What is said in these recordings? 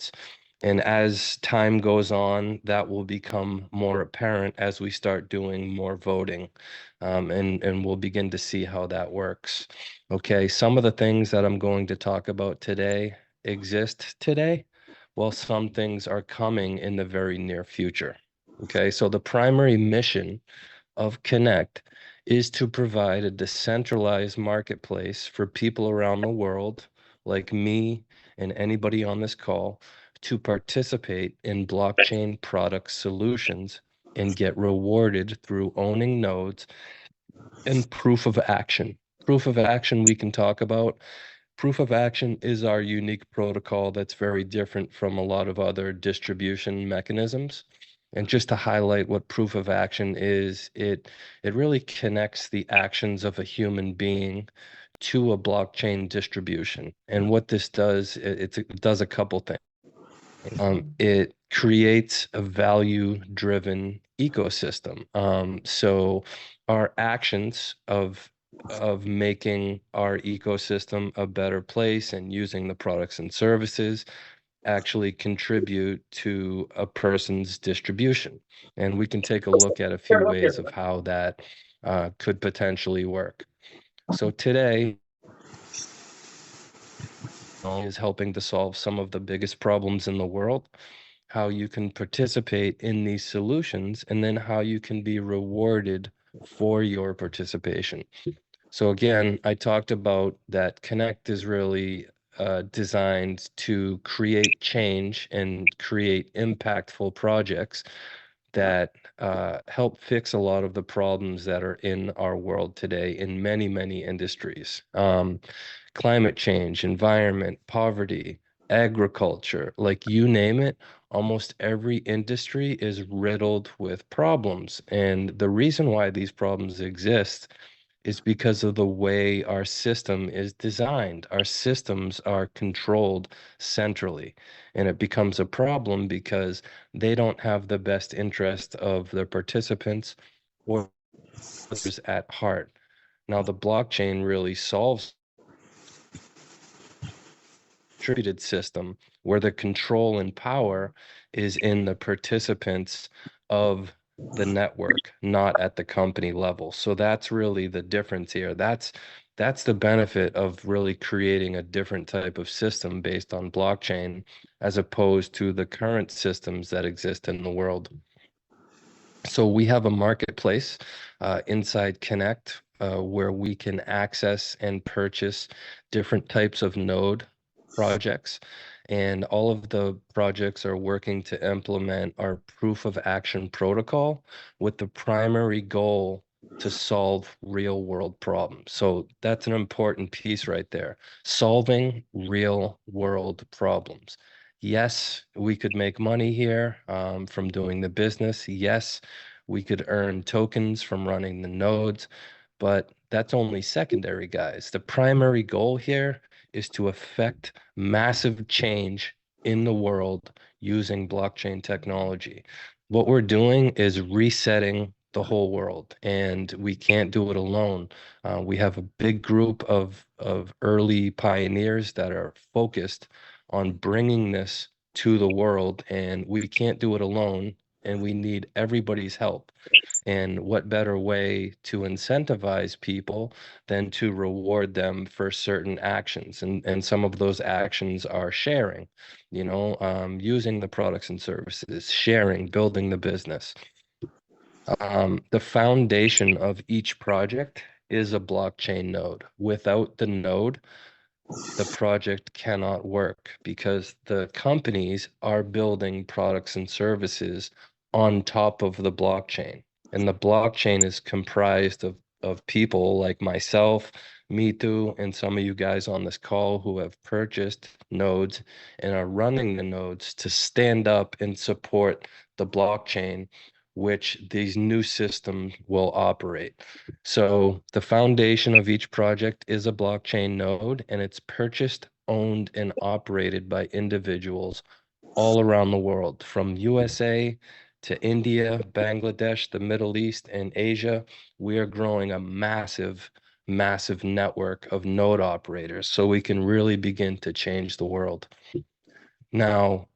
benefits. And as time goes on, that will become more apparent as we start doing more voting. And we'll begin to see how that works. Okay, some of the things that I'm going to talk about today exist today, while some things are coming in the very near future. Okay, so the primary mission of Connect is to provide a decentralized marketplace for people around the world, like me and anybody on this call, to participate in blockchain product solutions and get rewarded through owning nodes and proof of action. Proof of action we can talk about. Proof of action is our unique protocol that's very different from a lot of other distribution mechanisms. And just to highlight what proof of action is, it really connects the actions of a human being to a blockchain distribution. And what this does, it does a couple things. It creates a value-driven ecosystem. So our actions of making our ecosystem a better place and using the products and services actually contribute to a person's distribution. And we can take a look at a few ways of how that could potentially work. So today is helping to solve some of the biggest problems in the world, how you can participate in these solutions, and then how you can be rewarded for your participation. So again, I talked about that Connect is really designed to create change and create impactful projects that help fix a lot of the problems that are in our world today in many, many industries. Climate change, environment, poverty, agriculture, like you name it, almost every industry is riddled with problems. And the reason why these problems exist is because of the way our system is designed. Our systems are controlled centrally, and it becomes a problem because they don't have the best interest of the participants or others at heart. Now, the blockchain really solves distributed system where the control and power is in the participants of the network, not at the company level. So that's really the difference here. That's the benefit of really creating a different type of system based on blockchain as opposed to the current systems that exist in the world. So we have a marketplace inside Connect where we can access and purchase different types of node projects. And all of the projects are working to implement our proof of action protocol with the primary goal to solve real world problems. So that's an important piece right there. Solving real world problems. Yes, we could make money here from doing the business. Yes, we could earn tokens from running the nodes, but that's only secondary, guys. The primary goal here is to affect massive change in the world using blockchain technology. What we're doing is resetting the whole world, and we can't do it alone. We have a big group of early pioneers that are focused on bringing this to the world, and we can't do it alone, and we need everybody's help. And what better way to incentivize people than to reward them for certain actions? And some of those actions are sharing, using the products and services, sharing, building the business. The foundation of each project is a blockchain node. Without the node, the project cannot work because the companies are building products and services on top of the blockchain. And the blockchain is comprised of people like myself, Mitu, and some of you guys on this call who have purchased nodes and are running the nodes to stand up and support the blockchain, which these new systems will operate. So the foundation of each project is a blockchain node, and it's purchased, owned, and operated by individuals all around the world, from USA to India, Bangladesh, the Middle East, and Asia. We are growing a massive, massive network of node operators so we can really begin to change the world. Now,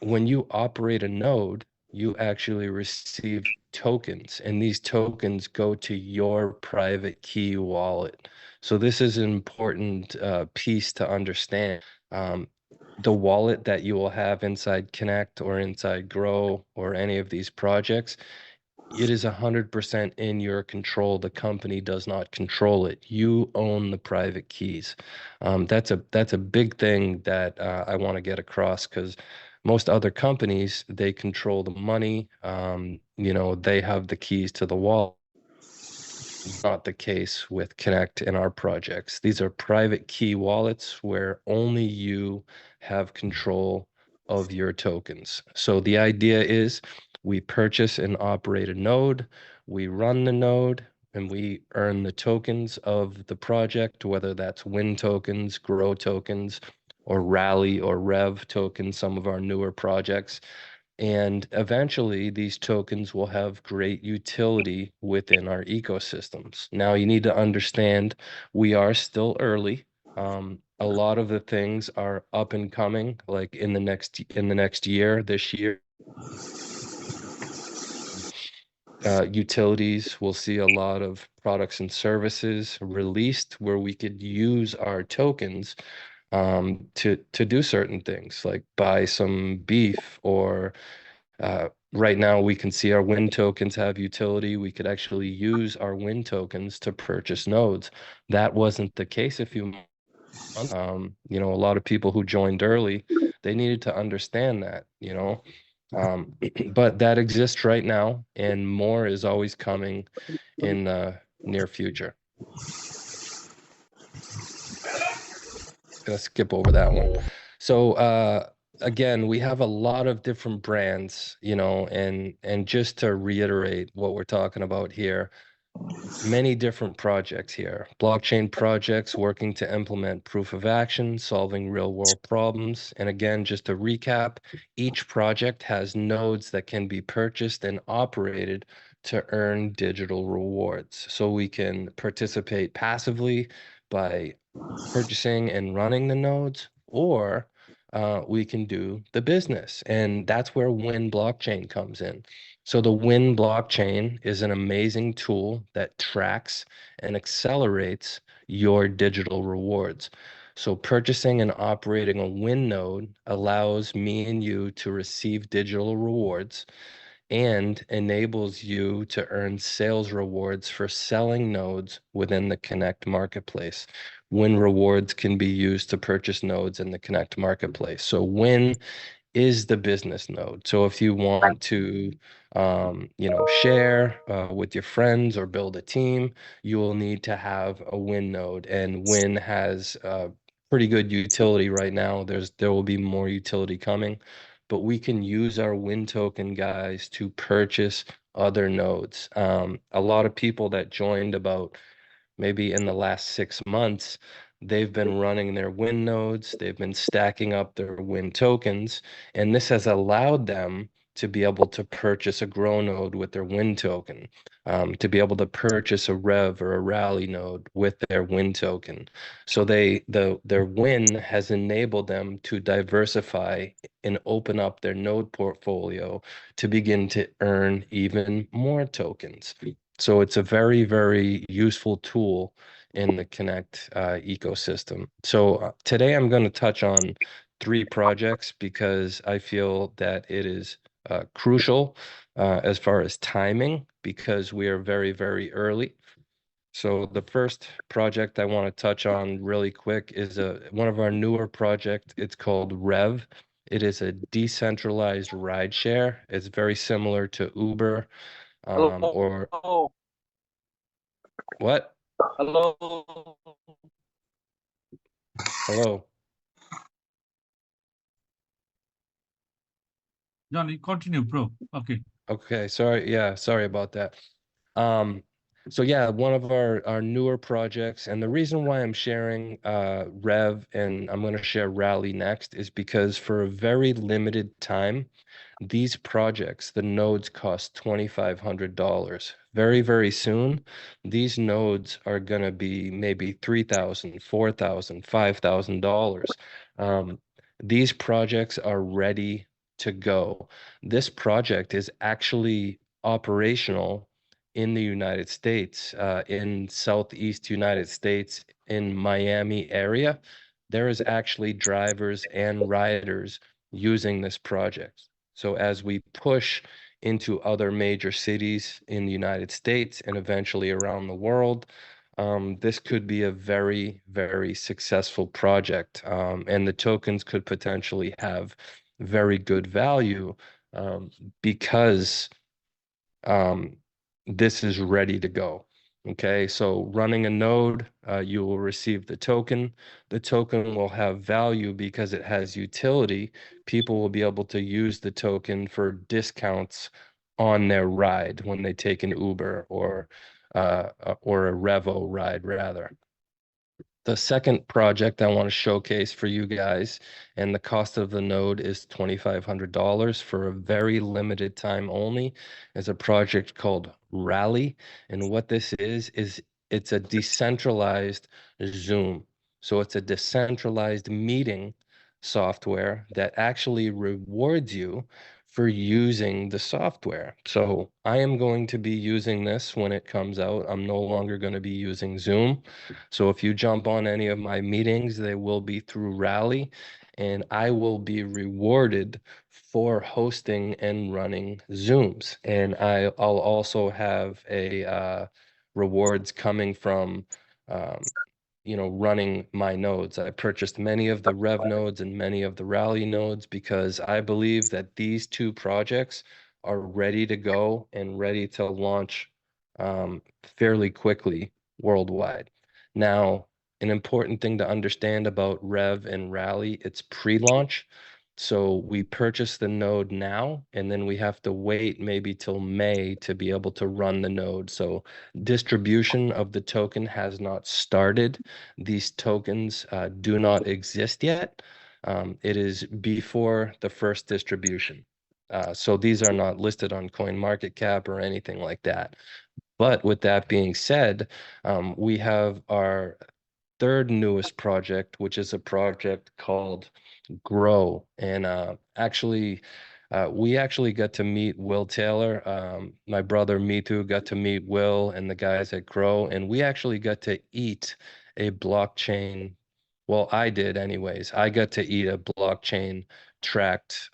when you operate a node, you actually receive tokens, and these tokens go to your private key wallet. So this is an important piece to understand. Um, the wallet that you will have inside Connect or inside Grow or any of these projects, it is 100% in your control. The company does not control it. You own the private keys. That's a big thing that I want to get across because most other companies, they control the money. They have the keys to the wallet. Not the case with Connect in our projects. These are private key wallets where only you have control of your tokens. So the idea is we purchase and operate a node, we run the node, and we earn the tokens of the project, whether that's Win tokens, Grow tokens, or Rally or Rev tokens, some of our newer projects. And eventually, these tokens will have great utility within our ecosystems. Now, you need to understand we are still early. A lot of the things are up and coming, like in the next year, this year. Utilities will see a lot of products and services released where we could use our tokens to do certain things, like buy some beef or right now, we can see our Win tokens have utility. We could actually use our Win tokens to purchase nodes. That wasn't the case a few months. A lot of people who joined early, they needed to understand that. But that exists right now, and more is always coming in the near future. Gonna skip over that one. So again, we have a lot of different brands, and just to reiterate what we're talking about here, many different projects here. Blockchain projects working to implement proof of action, solving real world problems. And again, just to recap, each project has nodes that can be purchased and operated to earn digital rewards. So we can participate passively by purchasing and running the nodes, or we can do the business. And that's where Win blockchain comes in. So the Win blockchain is an amazing tool that tracks and accelerates your digital rewards. So purchasing and operating a Win node allows me and you to receive digital rewards and enables you to earn sales rewards for selling nodes within the Connect marketplace. Win rewards can be used to purchase nodes in the Connect marketplace. So Win is the business node. So if you want to, share with your friends or build a team, you will need to have a Win node. And Win has pretty good utility right now. There will be more utility coming, but we can use our Win token guys to purchase other nodes. A lot of people that joined about maybe in the last 6 months, they've been running their Win nodes, they've been stacking up their Win tokens, and this has allowed them to be able to purchase a Grow node with their Win token, to be able to purchase a Rev or a Rally node with their Win token. So their Win has enabled them to diversify and open up their node portfolio to begin to earn even more tokens. So it's a very, very useful tool in the Connect ecosystem. So today I'm going to touch on three projects because I feel that it is crucial as far as timing because we are very, very early. So the first project I want to touch on really quick is one of our newer projects. It's called Rev. It is a decentralized rideshare. It's very similar to Uber, or Hello, what? hello, Hello. Johnny, continue, bro. Okay. Okay, sorry. Yeah, sorry about that. Um, so yeah, one of our newer projects, and the reason why I'm sharing Rev and I'm going to share Rally next is because for a very limited time, these projects, the nodes cost $2,500. Very, very soon, these nodes are going to be maybe $3,000, $4,000, $5,000. Um, these projects are ready to go. This project is actually operational in the United States, in Southeast United States, in Miami area. There is actually drivers and riders using this project. So as we push into other major cities in the United States and eventually around the world, this could be a very, very successful project. And the tokens could potentially have very good value, because um, this is ready to go. Okay, so running a node, you will receive the token. The token will have value because it has utility. People will be able to use the token for discounts on their ride when they take an Uber or a Revo ride rather. The second project I want to showcase for you guys, and the cost of the node is $2,500 for a very limited time only, is a project called Rally. And what this is it's a decentralized Zoom. So it's a decentralized meeting software that actually rewards you for using the software. So I am going to be using this when it comes out. I'm no longer going to be using Zoom. So if you jump on any of my meetings, they will be through Rally, and I will be rewarded for hosting and running Zooms. And I'll also have a rewards coming from um, running my nodes. I purchased many of the Rev nodes and many of the Rally nodes because I believe that these two projects are ready to go and ready to launch fairly quickly worldwide. Now, an important thing to understand about Rev and Rally, it's pre-launch. So we purchase the node now, and then we have to wait maybe till May to be able to run the node. So distribution of the token has not started. These tokens do not exist yet. It is before the first distribution. So these are not listed on CoinMarketCap or anything like that. But with that being said, we have our third newest project, which is a project called Grow. And we actually got to meet Will Taylor. My brother Mitu got to meet Will and the guys at Grow, and we actually got to eat a blockchain. Well, I did anyways. I got to eat a blockchain tracked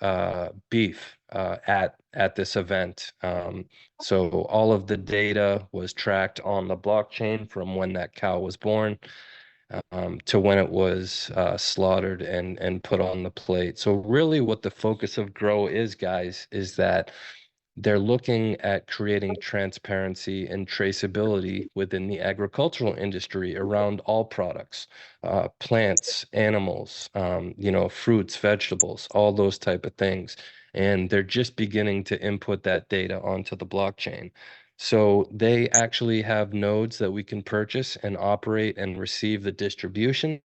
beef at this event. So all of the data was tracked on the blockchain from when that cow was born to when it was slaughtered and put on the plate. So really what the focus of Grow is, guys, is that they're looking at creating transparency and traceability within the agricultural industry around all products, plants, animals, fruits, vegetables, all those type of things. And they're just beginning to input that data onto the blockchain. So they actually have nodes that we can purchase and operate and receive the distribution.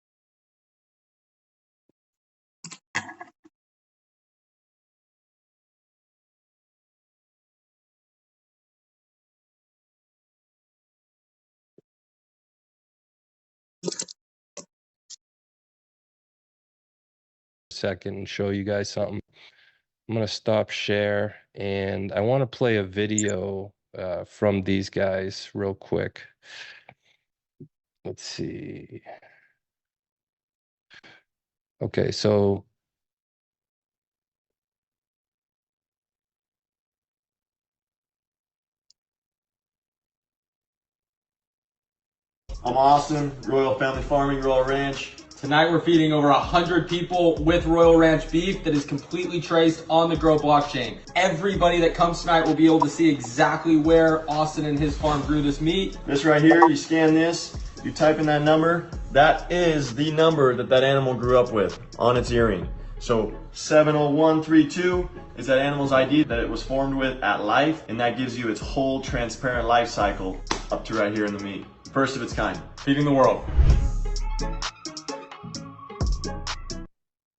Second and show you guys something. I'm gonna stop share and I want to play a video from these guys real quick. Let's see. Okay, so I'm Austin, Royal Family Farming, Royal Ranch. Tonight we're feeding over 100 people with Royal Ranch beef that is completely traced on the Grow blockchain. Everybody that comes tonight will be able to see exactly where Austin and his farm grew this meat. This right here, you scan this, you type in that number, that is the number that that animal grew up with on its earring. So 70132 is that animal's ID that it was formed with at life, and that gives you its whole transparent life cycle up to right here in the meat. First of its kind. Feeding the world.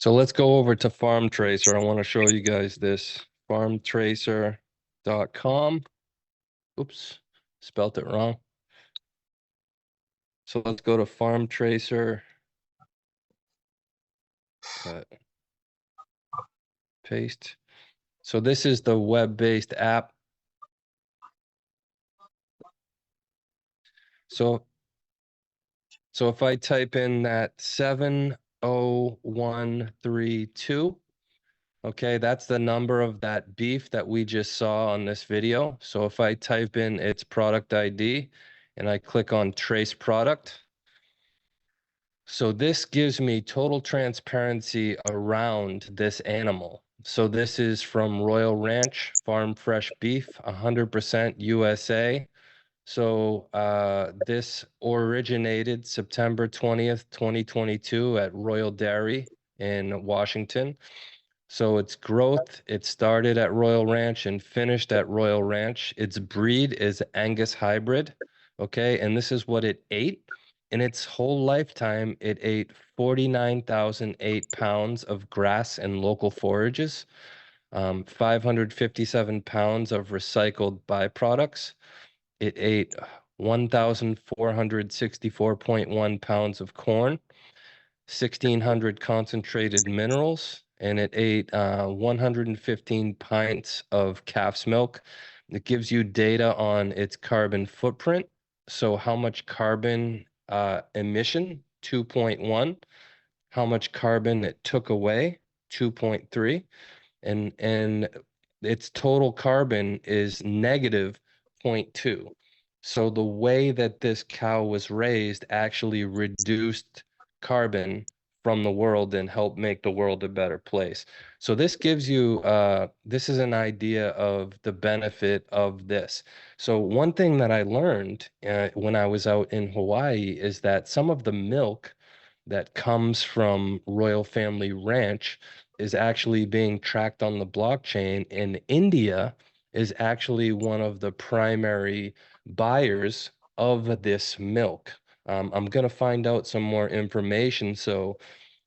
so let's go over to Farm Tracer. I want to show you guys this farmtracer.com. Oops, spelt it wrong. So let's go to Farm Tracer. Cut. Paste. So this is the web-based app. So if I type in that 70132, okay, that's the number of that beef that we just saw on this video. So if I type in its product ID and I click on trace product, so this gives me total transparency around this animal. So this is from Royal Ranch Farm Fresh Beef, 100% USA. So this originated September 20th, 2022 at Royal Dairy in Washington. So its growth, it started at Royal Ranch and finished at Royal Ranch. Its breed is Angus hybrid. Okay, and this is what it ate. In its whole lifetime, it ate 49,008 pounds of grass and local forages, 557 pounds of recycled byproducts. It ate 1,464.1 pounds of corn, 1,600 concentrated minerals, and it ate 115 pints of calf's milk. It gives you data on its carbon footprint. So how much carbon emission? 2.1. How much carbon it took away? 2.3. And its total carbon is negative zero point 0.2. So the way that this cow was raised actually reduced carbon from the world and helped make the world a better place. So this gives you this is an idea of the benefit of this. So one thing that I learned when I was out in Hawaii is that some of the milk that comes from Royal Family Ranch is actually being tracked on the blockchain, and India is actually one of the primary buyers of this milk. I'm going to find out some more information. So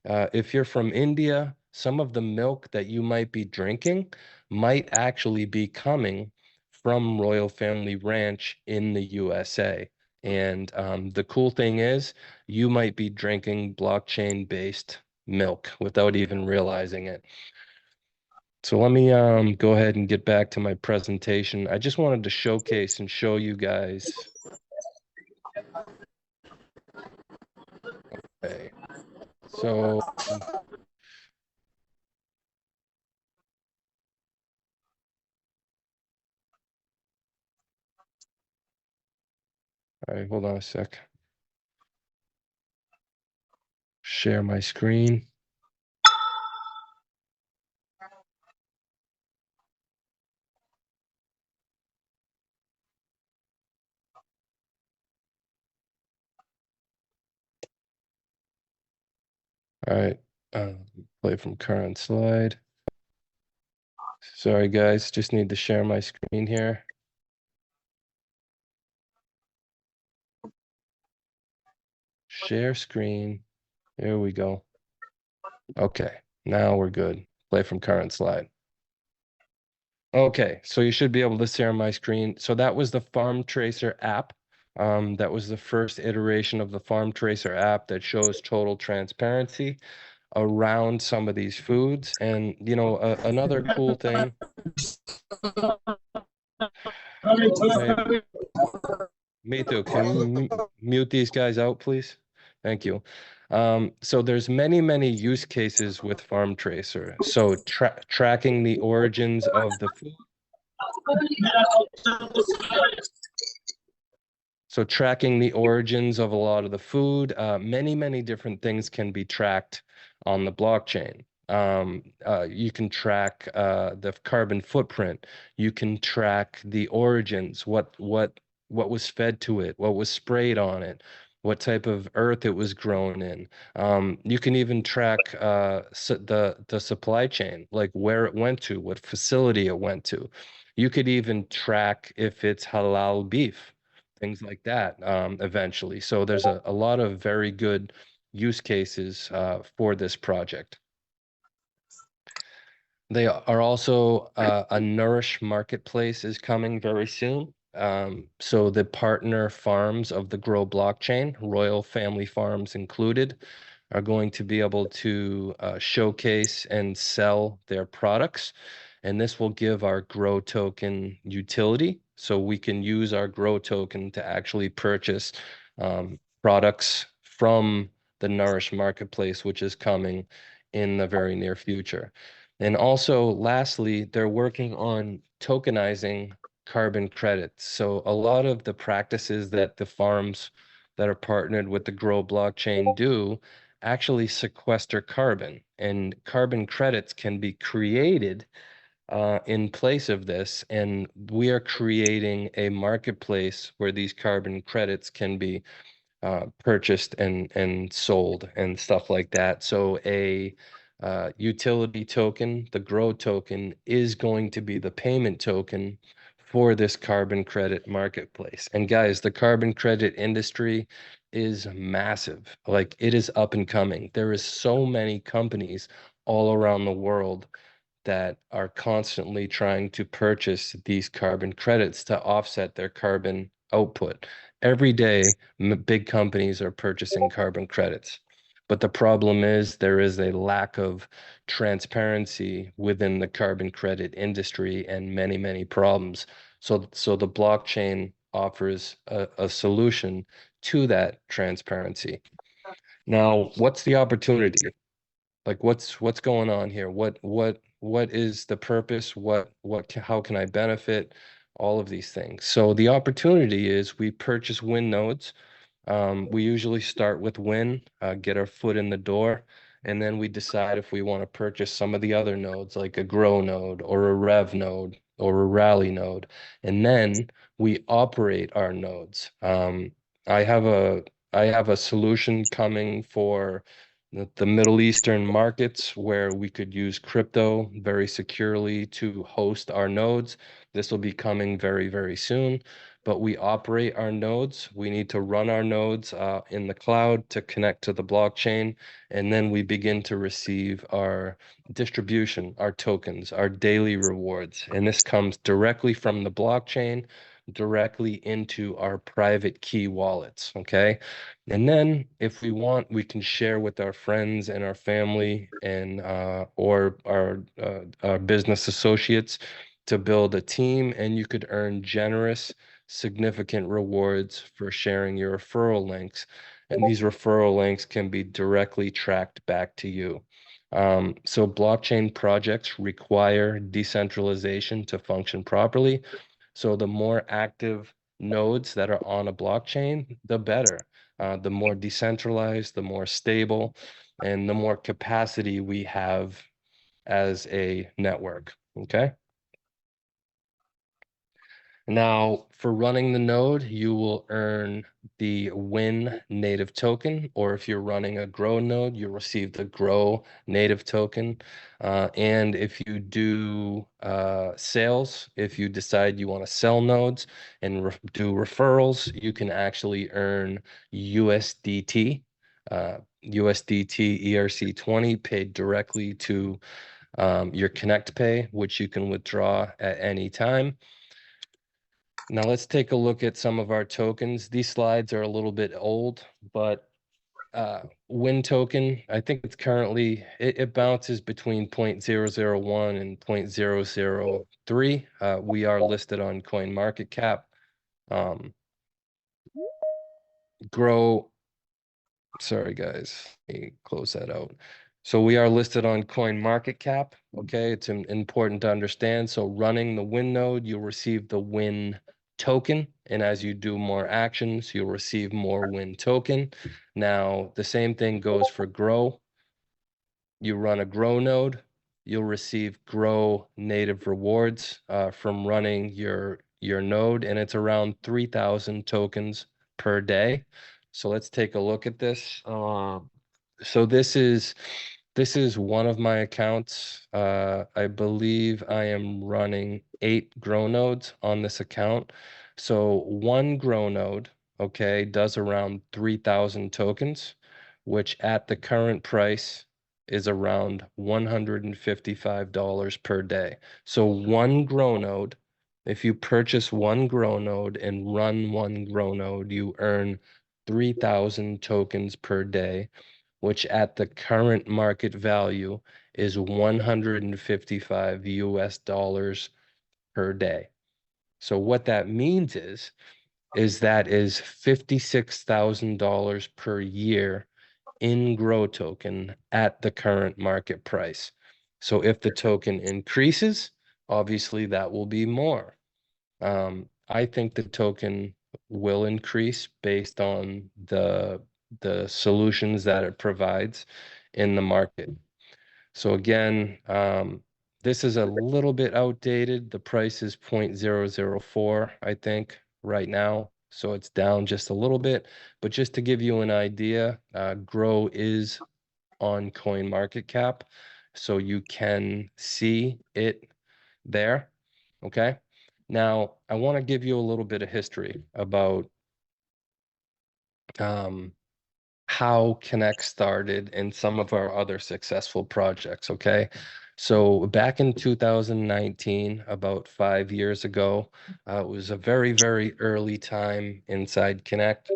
if you're from India, some of the milk that you might be drinking might actually be coming from Royal Family Ranch in the USA. And the cool thing is, you might be drinking blockchain-based milk without even realizing it. So let me go ahead and get back to my presentation. I just wanted to showcase and show you guys. Okay. So all right, hold on a sec. Share my screen. All right, play from current slide. Sorry, guys, just need to share my screen here. Share screen. There we go. Okay, now we're good. Play from current slide. Okay, so you should be able to share my screen. So that was the Farm Tracer app. That was the first iteration of the Farm Tracer app that shows total transparency around some of these foods. And, you know, another cool thing. Hey, me too. Can you mute these guys out, please? Thank you. So there's many use cases with Farm Tracer. So tracking the origins of the food. So tracking the origins of a lot of the food, many different things can be tracked on the blockchain. You can track the carbon footprint. You can track the origins, what was fed to it, what was sprayed on it, what type of earth it was grown in. You can even track the supply chain, like where it went to, what facility it went to. You could even track if it's halal beef, things like that, eventually. So there's a lot of very good use cases for this project. They are also a Nourish marketplace is coming very soon. So the partner farms of the Grow blockchain, Royal Family Farms included, are going to be able to showcase and sell their products. And this will give our Grow token utility. So we can use our Grow token to actually purchase products from the Nourish marketplace, which is coming in the very near future. And also, lastly, they're working on tokenizing carbon credits. So a lot of the practices that the farms that are partnered with the Grow blockchain do actually sequester carbon, and carbon credits can be created in place of this. And we are creating a marketplace where these carbon credits can be purchased and sold and stuff like that. So a utility token, the Grow token, is going to be the payment token for this carbon credit marketplace. And guys, the carbon credit industry is massive. Like, it is up and coming. There is so many companies all around the world that are constantly trying to purchase these carbon credits to offset their carbon output. Every day, big companies are purchasing carbon credits. But the problem is there is a lack of transparency within the carbon credit industry and many, many problems. So the blockchain offers a solution to that transparency. Now, what's the opportunity? Like, what's going on here? What is the purpose? How can I benefit? All of these things. So the opportunity is we purchase Win nodes. We usually start with Win, get our foot in the door, and then we decide if we want to purchase some of the other nodes, like a Grow node or a Rev node or a Rally node, and then we operate our nodes. I have a I have a solution coming for the Middle Eastern markets where we could use crypto very securely to host our nodes. This will be coming very, very soon. But we operate our nodes. We need to run our nodes in the cloud to connect to the blockchain. And then we begin to receive our distribution, our tokens, our daily rewards. And this comes directly from the blockchain, directly into our private key wallets. Okay. And then if we want, we can share with our friends and our family and or our business associates to build a team, and you could earn generous, significant rewards for sharing your referral links. And these referral links can be directly tracked back to you. So blockchain projects require decentralization to function properly. So the more active nodes that are on a blockchain, the better. The more decentralized, the more stable, and the more capacity we have as a network. Okay. Now, for running the node, you will earn the Win native token, or if you're running a Grow node, you'll receive the Grow native token. And if you do sales, if you decide you want to sell nodes and do referrals, you can actually earn USDT, USDT ERC20 paid directly to your Connect Pay, which you can withdraw at any time. Now let's take a look at some of our tokens. These slides are a little bit old, but Win token, I think it's currently, it bounces between 0.001 and 0.003. We are listed on CoinMarketCap. Grow, sorry guys, let me close that out. So we are listed on CoinMarketCap. Okay, it's important to understand. So running the Win node, you'll receive the Win token, and as you do more actions, you'll receive more Win token. Now, the same thing goes for Grow. You run a Grow node, you'll receive Grow native rewards from running your node, and it's around 3,000 tokens per day. So let's take a look at this. So this is one of my accounts. I believe I am running 8 Grow nodes on this account. So one Grow node, okay, does around 3,000 tokens, which at the current price is around $155 per day. So one Grow node, if you purchase one Grow node and run one Grow node, you earn 3,000 tokens per day, which at the current market value is 155 US dollars per day. So what that means is that is $56,000 per year in Grow token at the current market price. So if the token increases, obviously that will be more. I think the token will increase based on the solutions that it provides in the market. So again, this is a little bit outdated. The price is 0.004, I think, right now. So it's down just a little bit. But just to give you an idea, Grow is on CoinMarketCap. So you can see it there. Okay. Now, I want to give you a little bit of history about um, how Connect started and some of our other successful projects, okay? So back in 2019, about 5 years ago, it was a very, very early time inside Connect.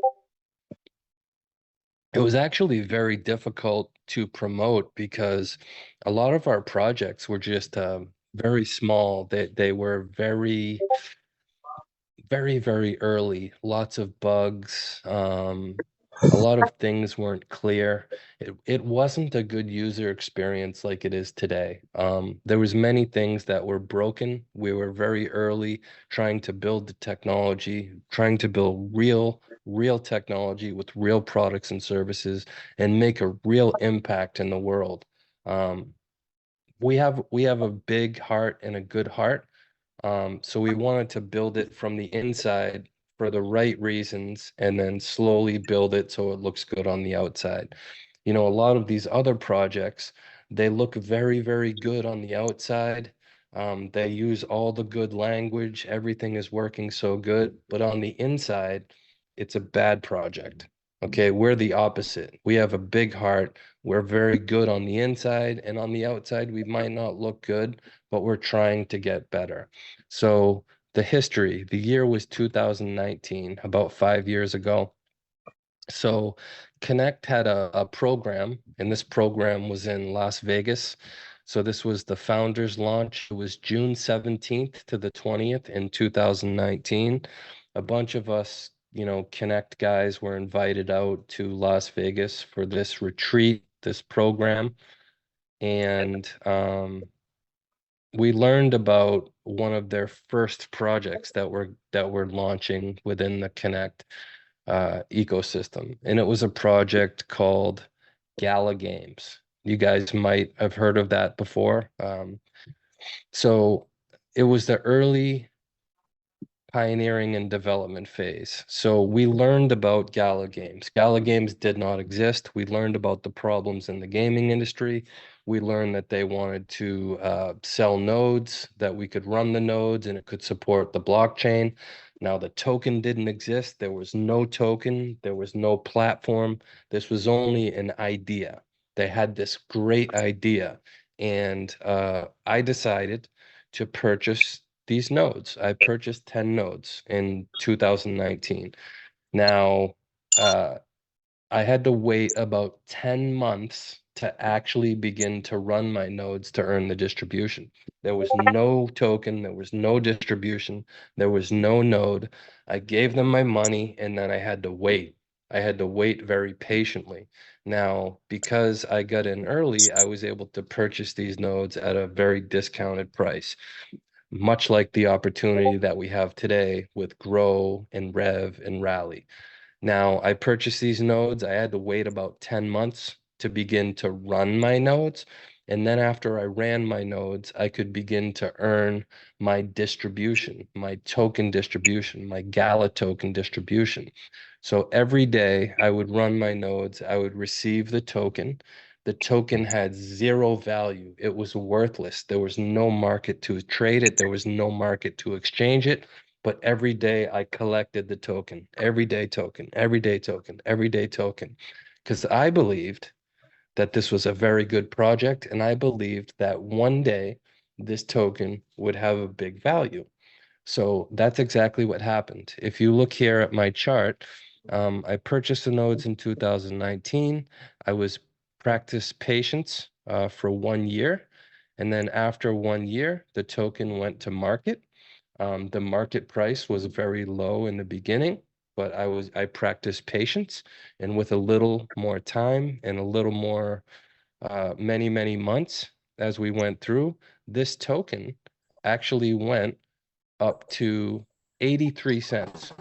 It was actually very difficult to promote because a lot of our projects were just very small. They were very early. Lots of bugs. A lot of things weren't clear. It wasn't a good user experience like it is today. There was many things that were broken. We were very early trying to build the technology, trying to build real technology with real products and services and make a real impact in the world. Um, we have a big heart and a good heart. So we wanted to build it from the inside for the right reasons and then slowly build it so it looks good on the outside. You know, a lot of these other projects, they look very, very good on the outside. They use all the good language, everything is working so good, but on the inside, it's a bad project. Okay, we're the opposite. We have a big heart. We're very good on the inside, and on the outside, we might not look good, but we're trying to get better. So the history, the year was 2019, about 5 years ago. So Connect had a program, and this program was in Las Vegas. So this was the founders launch. It was June 17th to the 20th in 2019. A bunch of us, Connect guys were invited out to Las Vegas for this retreat, this program. And we learned about one of their first projects that were launching within the Connect ecosystem, and it was a project called Gala Games. You guys might have heard of that before. So it was the early pioneering and development phase. So we learned about Gala Games. Gala Games did not exist. We learned about the problems in the gaming industry. We learned that they wanted to sell nodes, that we could run the nodes and it could support the blockchain. Now, the token didn't exist. There was no token. There was no platform. This was only an idea. They had this great idea. And I decided to purchase these nodes. I purchased 10 nodes in 2019. Now, uh, I had to wait about 10 months to actually begin to run my nodes to earn the distribution. There was no token, there was no distribution, there was no node. I gave them my money and then I had to wait. I had to wait very patiently. Now, because I got in early, I was able to purchase these nodes at a very discounted price, much like the opportunity that we have today with Grow and Rev and Rally. Now, I purchased these nodes. I had to wait about 10 months to begin to run my nodes. And then after I ran my nodes, I could begin to earn my distribution, my token distribution, my Gala token distribution. So every day I would run my nodes, I would receive the token. The token had zero value. It was worthless. There was no market to trade it. There was no market to exchange it. But every day I collected the token, everyday token, everyday token, everyday token, because I believed that this was a very good project. And I believed that one day this token would have a big value. So that's exactly what happened. If you look here at my chart, I purchased the nodes in 2019. I was practiced patience for 1 year. And then after 1 year, the token went to market. The market price was very low in the beginning, but I practiced patience, and with a little more time and a little more many months as we went through, this token actually went up to 83 cents.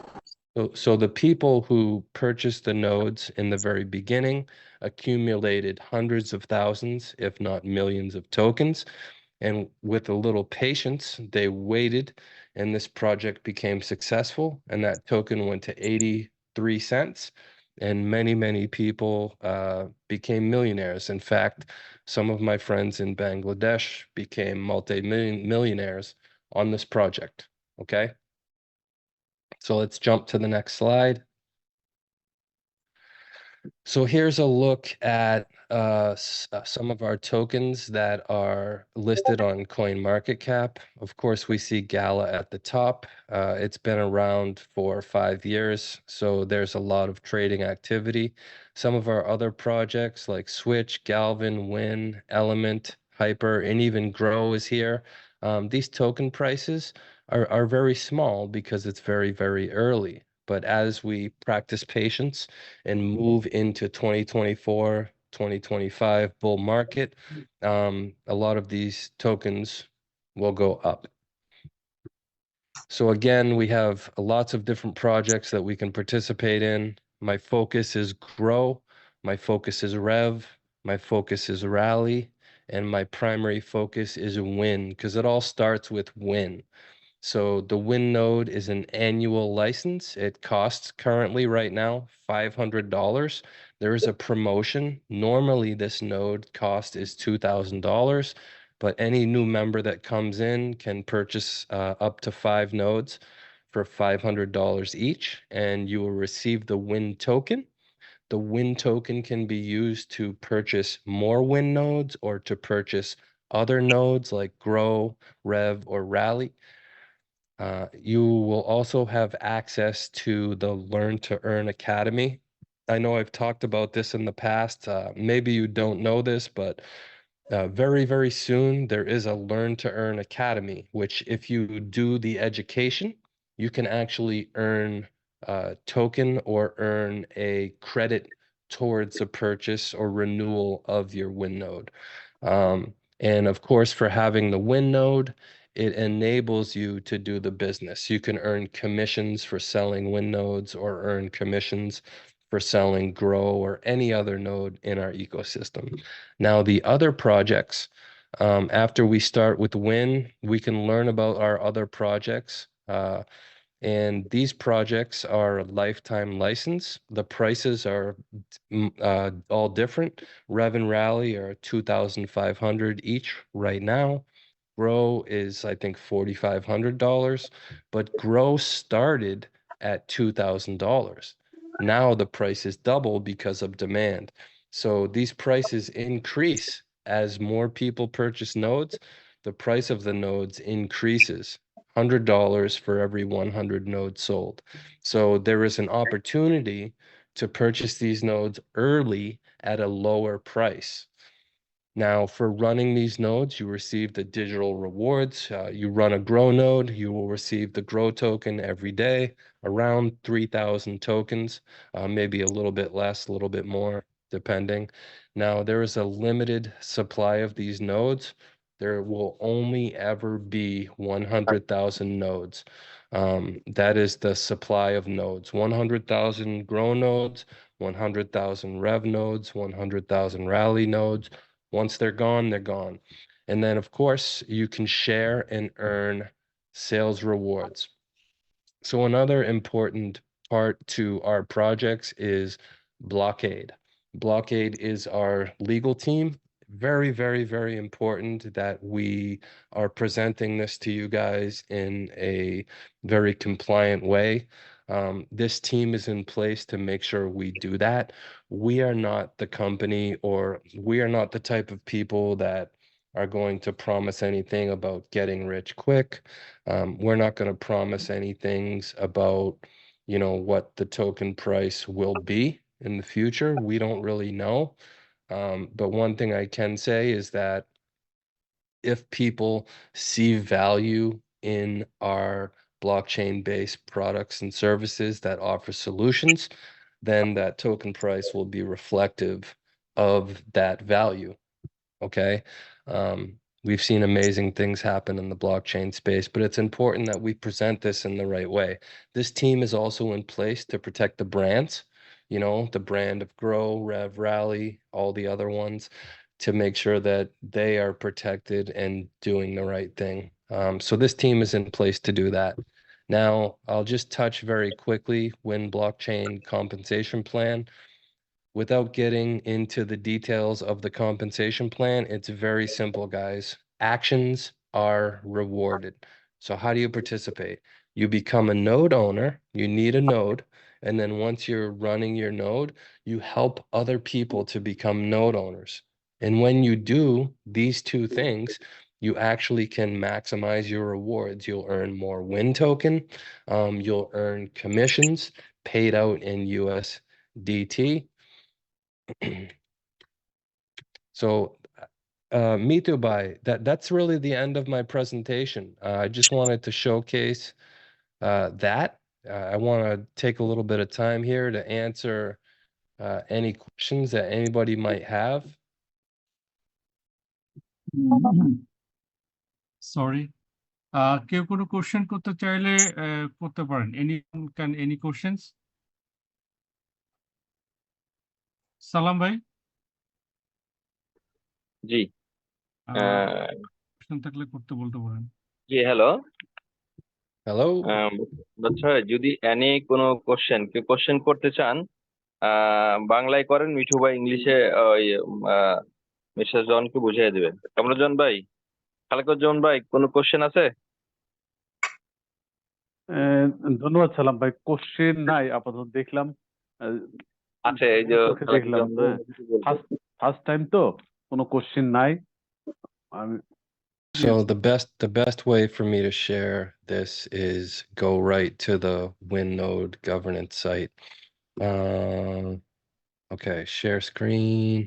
So the people who purchased the nodes in the very beginning accumulated hundreds of thousands, if not millions of tokens. And with a little patience, they waited, and this project became successful, and that token went to 83 cents. And many people became millionaires. In fact, some of my friends in Bangladesh became multi-million millionaires on this project. Okay, so let's jump to the next slide. So here's a look at some of our tokens that are listed on CoinMarketCap. Of course, we see Gala at the top. It's been around for 5 years, so there's a lot of trading activity. Some of our other projects like Switch, Galvin, Win, Element, Hyper, and even Grow is here. These token prices are very small because it's very early. But as we practice patience and move into 2024, 2025 bull market, a lot of these tokens will go up. So again, we have lots of different projects that we can participate in. My focus is Grow, my focus is Rev, my focus is Rally, and my primary focus is Win, because it all starts with Win. So the Win node is an annual license. It costs currently right now $500. There is a promotion. Normally this node cost is $2,000, but any new member that comes in can purchase up to 5 nodes for $500 each, and you will receive the Win token. The Win token can be used to purchase more Win nodes or to purchase other nodes like Grow, Rev, or Rally. You will also have access to the Learn to Earn Academy. I know I've talked about this in the past. Maybe you don't know this, but very soon there is a Learn to Earn Academy, which if you do the education, you can actually earn a token or earn a credit towards a purchase or renewal of your Win node. And of course, for having the Win node, it enables you to do the business. You can earn commissions for selling Win nodes or earn commissions for selling Grow or any other node in our ecosystem. Now, the other projects, after we start with Win, we can learn about our other projects. And these projects are a lifetime license. The prices are all different. Rev and Rally are 2,500 each right now. Grow is, I think, $4,500, but Grow started at $2,000. Now the price is double because of demand. So these prices increase as more people purchase nodes. The price of the nodes increases. $100 for every 100 nodes sold. So there is an opportunity to purchase these nodes early at a lower price. Now, for running these nodes, you receive the digital rewards. You run a Grow node, you will receive the Grow token every day, around 3,000 tokens, maybe a little bit less, a little bit more, depending. Now, there is a limited supply of these nodes. There will only ever be 100,000 nodes. That is the supply of nodes. 100,000 Grow nodes, 100,000 Rev nodes, 100,000 Rally nodes. Once they're gone, they're gone. And then, of course, you can share and earn sales rewards. So another important part to our projects is Blockade. Blockade is our legal team. Very important that we are presenting this to you guys in a very compliant way. This team is in place to make sure we do that. We are not the company, or we are not the type of people that are going to promise anything about getting rich quick. We're not going to promise anything about, what the token price will be in the future. We don't really know. But one thing I can say is that if people see value in our blockchain-based products and services that offer solutions, then that token price will be reflective of that value. Okay. We've seen amazing things happen in the blockchain space, but it's important that we present this in the right way. This team is also in place to protect the brands, the brand of Grow, Rev, Rally, all the other ones, to make sure that they are protected and doing the right thing. So this team is in place to do that. Now, I'll just touch very quickly WIN blockchain compensation plan. Without getting into the details of the compensation plan, it's very simple, guys. Actions are rewarded. So how do you participate? You become a node owner, you need a node, and then once you're running your node, you help other people to become node owners. And when you do these two things, you actually can maximize your rewards. You'll earn more WIN token, you'll earn commissions paid out in USDT. So, Mitubai, that's really the end of my presentation. I just wanted to showcase that. I want to take a little bit of time here to answer any questions that anybody might have. Sorry, কেউ কোনো question করতে চাইলে করতে পারেন। Any questions? সালাম ভাই, জি question থাকলে করতে বলতে পারেন। জি হ্যালো Hello. আচ্ছা যদি এনি কোনো কেউ কোশ্চেন করতে চান বাংলায় করেন, মিঠু ভাই ইংলিশে ওই মিস্টার জনকে বুঝিয়ে দেবে। কামরুজ্জামান ভাই, খালেকুজ্জামান ভাই, কোনো কোশ্চেন আছে? আহ, ধন্যবাদ সালাম ভাই। কোশ্চেন নাই আপাতত, দেখলাম আছে, এই যে চোখে দেখলাম। খালেকুজ্জামান বলবে। ফার্স্ট টাইম তো, কোনো কোশ্চেন নাই। আমি So the best way for me to share this is go right to the WinNode governance site. Okay, share screen.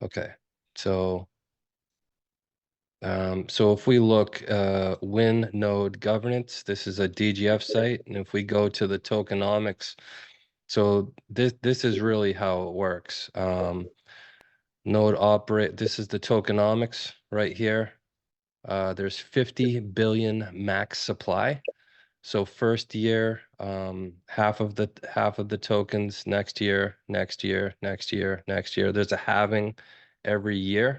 Okay, so if we look Win node governance, this is a DGF site, and if we go to the tokenomics, so this is really how it works. Node operate. This is the tokenomics right here. There's 50 billion max supply. So first year, half of the tokens. Next year, next year, next year, next year. There's a halving every year.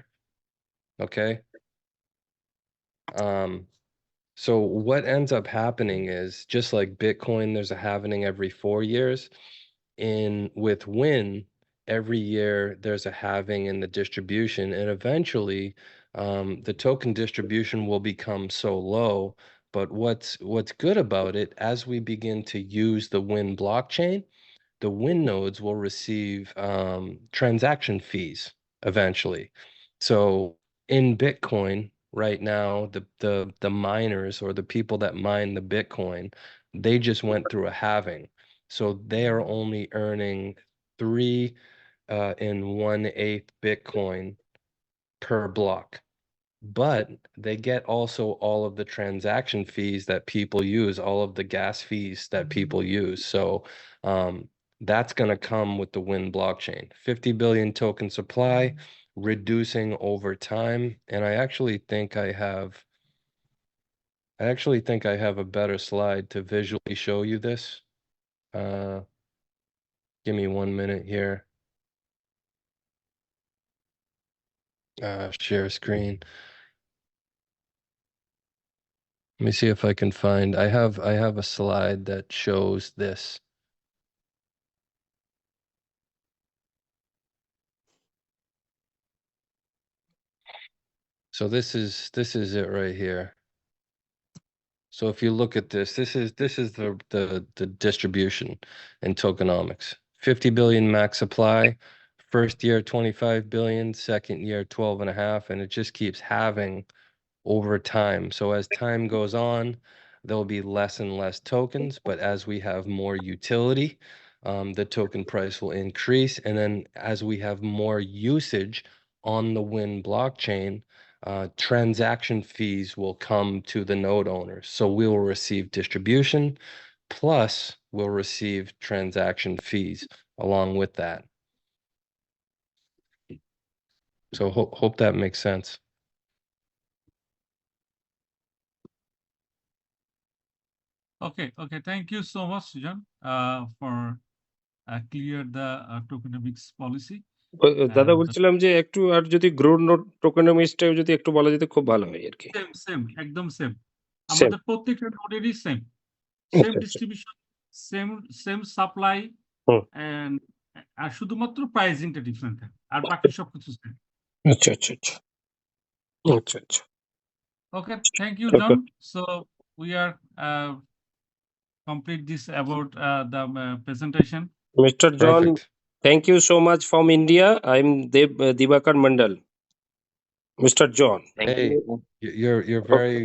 Okay. So what ends up happening is just like Bitcoin, there's a halving every 4 years. With Win, every year there's a halving in the distribution, and eventually the token distribution will become so low. But what's good about it, as we begin to use the Win blockchain, the Win nodes will receive transaction fees eventually. So in Bitcoin right now, the miners or the people that mine the Bitcoin, they just went through a halving. So they are only earning 3 and 1/8 Bitcoin per block. But they get also all of the transaction fees that people use, all of the gas fees that people use. So that's going to come with the WIN blockchain. 50 billion token supply, reducing over time. And I actually think I have a better slide to visually show you this. Give me 1 minute here. Share screen. Let me see if I can find. I have a slide that shows this. So this is it right here. So if you look at this is the distribution in tokenomics. 50 billion max supply, first year 25 billion, second year 12 and a half, and it just keeps halving over time. So as time goes on, there'll be less and less tokens, but as we have more utility, the token price will increase. And then as we have more usage on the Win blockchain, transaction fees will come to the node owners. So we will receive distribution, plus we'll receive transaction fees along with that. So hope that makes sense. Okay, thank you so much, John, for clear the tokenomics policy. দাদা বলছিলাম যে একটু আর যদি grow note টোকেনমিক্সটা যদি একটু বলা যেত খুব ভালো হয় আর কি। সেম একদম সেম, সেম আমাদের প্রত্যেকটা নোডেরই সেম আচ্ছা আচ্ছা distribution, same supply, hmm and আর শুধুমাত্র প্রাইসিংটা ডিফারেন্ট থাকে, আর বাকি সবকিছু সেম। আচ্ছা আচ্ছা আচ্ছা আচ্ছা আচ্ছা Okay, thank you, okay John. So we are complete this about the presentation. Mister John Perfect. Thank you so much from India I am Dibakar Mondal mister John thank Hey, you.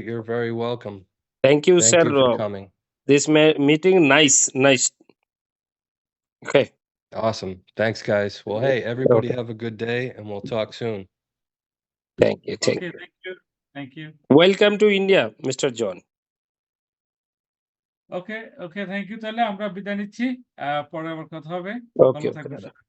you're very welcome. Thank you Thank sir you for coming. This meeting nice okay Awesome. Thanks, guys. Well, hey, everybody have a good day, and we'll talk soon. Thank you Okay, thank you. Welcome to India mister John Okay, thank you. তাহলে আমরা বিদায় নিচ্ছি, পরে আবার কথা হবে। ওকে ভালো ওকে থাকবেন দাদা সবাই।